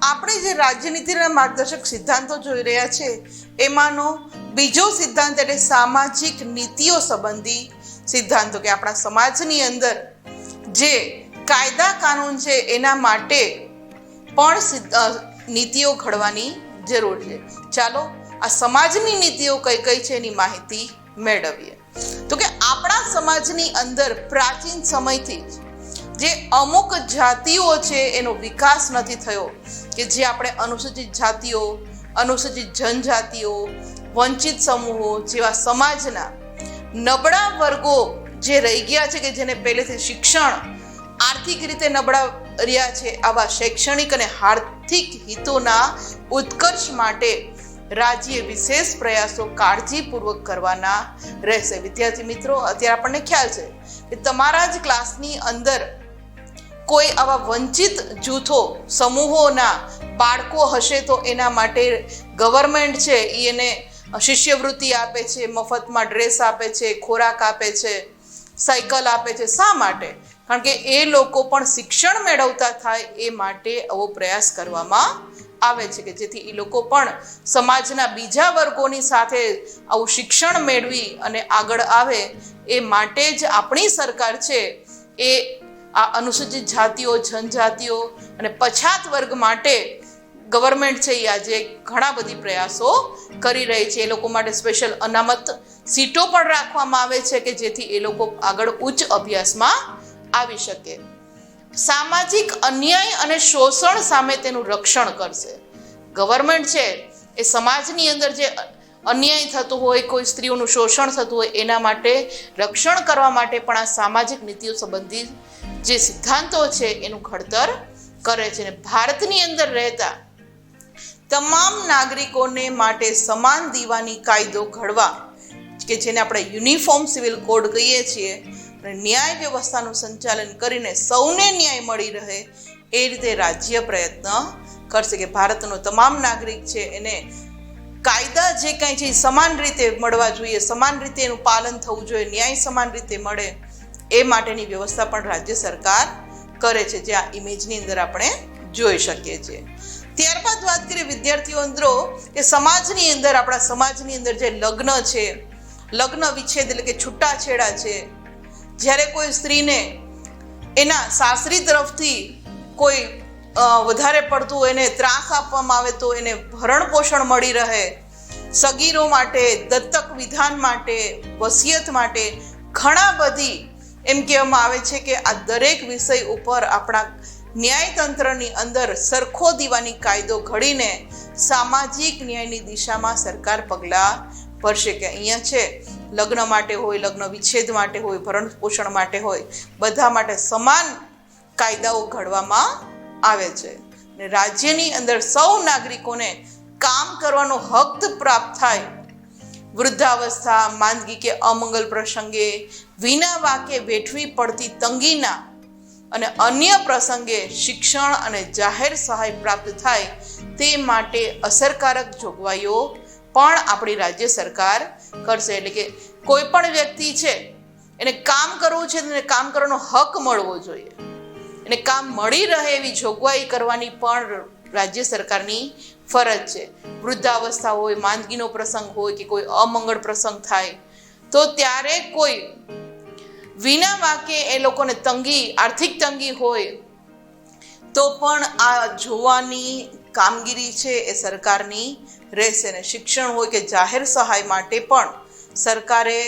આપણે જે રાજ્યનીતિના માર્ગદર્શક સિદ્ધાંતો જોઈ રહ્યા છે એમાંનો બીજો સિદ્ધાંત એટલે સામાજિક નીતિઓ સંબંધી સિદ્ધાંતો, કે આપણા સમાજની અંદર જે કાયદા કાનૂન છે એના માટે પણ નીતિઓ ઘડવાની જરૂર છે. ચાલો આ સમાજની નીતિઓ કઈ કઈ છે એની માહિતી મેળવીએ. તો કે આપણા સમાજની અંદર પ્રાચીન સમયથી જે અમુક જાતિઓ છે એનો વિકાસ નથી થયો, કે જે આપણે અનુસૂચિત જાતિઓ, અનુસૂચિત જનજાતિઓ, વંચિત સમૂહો જેવા સમાજના નબળા વર્ગો જે રહી ગયા છે, કે જેને પહેલેથી શિક્ષણ આર્થિક રીતે નબળા રહ્યા છે, આવા શૈક્ષણિક અને આર્થિક હિતોના ઉત્કર્ષ માટે રાજ્ય વિશેષ પ્રયાસો કાળજીપૂર્વક કરવાના રહેશે. વિદ્યાર્થી મિત્રો, અત્યારે આપણને ખ્યાલ છે કે તમારા જ ક્લાસની અંદર કોઈ આવા વંચિત જૂથો સમૂહોના બાળકો હશે તો એના માટે ગવર્મેન્ટ છે એને શિષ્યવૃત્તિ આપે છે, મફતમાં ડ્રેસ આપે છે, ખોરાક આપે છે, સાયકલ આપે છે. શા માટે? કારણ કે એ લોકો પણ શિક્ષણ મેળવતા થાય એ માટે આવો પ્રયાસ કરવામાં આવે છે, કે જેથી એ લોકો પણ સમાજના બીજા વર્ગોની સાથે આવું શિક્ષણ મેળવી અને આગળ આવે. એ માટે જ આપણી સરકાર છે એ આ અનુસૂચિત જાતિઓ, જનજાતિઓ અને પછાત વર્ગ માટે ગવર્મેન્ટ છે એ આજે ઘણા બધી પ્રયાસો કરી રહી છે. એ લોકો માટે સ્પેશિયલ અનામત સીટો પણ રાખવામાં આવે છે, કે જેથી એ લોકો આગળ ઉચ્ચ અભ્યાસમાં આવી શકે. સામાજિક અન્યાય અને શોષણ સામે તેનું રક્ષણ કરશે. ગવર્મેન્ટ છે એ સમાજની અંદર જે અન્યાય થતો હોય, કોઈ સ્ત્રીઓનું શોષણ થતું હોય એના માટે રક્ષણ કરવા માટે પણ આ સામાજિક નીતિઓ સંબંધી જે સિદ્ધાંતો છે એનું ઘડતર કરે છે. અને ભારતની અંદર રહેતા તમામ નાગરિકોને માટે સમાન દીવાની કાયદો ઘડવા, કે જેને આપણે યુનિફોર્મ સિવિલ કોડ કહીએ છીએ, અને ન્યાય વ્યવસ્થાનું સંચાલન કરીને સૌને ન્યાય મળી રહે એ રીતે રાજ્ય પ્રયત્ન કરશે, કે ભારતનો તમામ નાગરિક છે એને કાયદા જે કાંઈ છે સમાન રીતે મળવા જોઈએ, સમાન રીતે એનું પાલન થવું જોઈએ, ન્યાય સમાન રીતે મળે એ માટેની વ્યવસ્થા પણ રાજ્ય સરકાર કરે છે, જે આ ઇમેજની અંદર આપણે જોઈ શકીએ છીએ. ત્યારબાદ વાત કરીએ વિદ્યાર્થીઓ મિત્રો, કે સમાજની અંદર, આપણા સમાજની અંદર જે લગ્ન છે, લગ્ન વિચ્છેદ એટલે કે છૂટાછેડા છે, જ્યારે કોઈ સ્ત્રીને એના સાસરી તરફથી કોઈ વધારે પડતું એને ત્રાસ આપવામાં આવે તો એને ભરણ પોષણ મળી રહે, સગીરો માટે, દત્તક વિધાન માટે, વસિયત માટે ઘણા બધી એમ કહેવામાં આવે છે કે આ દરેક વિષય ઉપર આપણા ન્યાયતંત્રની અંદર સરખો દીવાની કાયદો ઘડીને સામાજિક ન્યાયની દિશામાં સરકાર પગલાં ભરશે. કે અહીંયા છે લગ્ન માટે હોય, લગ્ન વિચ્છેદ માટે હોય, ભરણ પોષણ માટે હોય, બધા માટે સમાન કાયદાઓ ઘડવામાં આવે છે. ને રાજ્યની અંદર સૌ નાગરિકોને કામ કરવાનો હક પ્રાપ્ત થાય. વૃદ્ધાવસ્થા, માંદગી કે અમંગલ પ્રસંગે વિના વાકે વેઠવી પડતી તંગીના અને અન્ય પ્રસંગે શિક્ષણ અને જાહેર સહાય પ્રાપ્ત થાય તે માટે અસરકારક જોગવાઈઓ પણ આપણી રાજ્ય સરકાર કરશે. એટલે કે કોઈ પણ વ્યક્તિ છે એને કામ કરવું છે, એને કામ કરવાનો હક મળવો જોઈએ, એને કામ મળી રહે એવી જોગવાઈ કરવાની પણ રાજ્ય સરકારની ફરજ છે. વૃદ્ધાવસ્થા હોય, માંદગીનો પ્રસંગ હોય કે કોઈ અમંગળ પ્રસંગ થાય તો ત્યારે કોઈ વિના વાકે એ લોકોને તંગી, આર્થિક તંગી હોય તો પણ આ જોવાની કામગીરી છે એ સરકારની રહેશે. ને શિક્ષણ હોય કે જાહેર સહાય માટે પણ સરકારે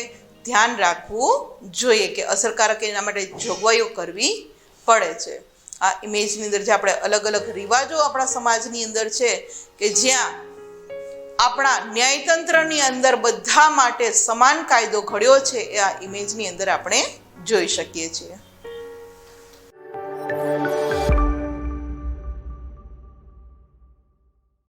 ધ્યાન રાખવું જોઈએ, કે અસરકારક એના માટે જોગવાઈઓ કરવી પડે છે. આ ઇમેજની અંદર જે આપણે અલગ અલગ રિવાજો આપણા સમાજની અંદર છે, કે જ્યાં આપણા ન્યાયતંત્રની અંદર બધા માટે સમાન કાયદો ઘડ્યો છે, એ આ ઇમેજની અંદર આપણે જોઈ શકીએ છીએ.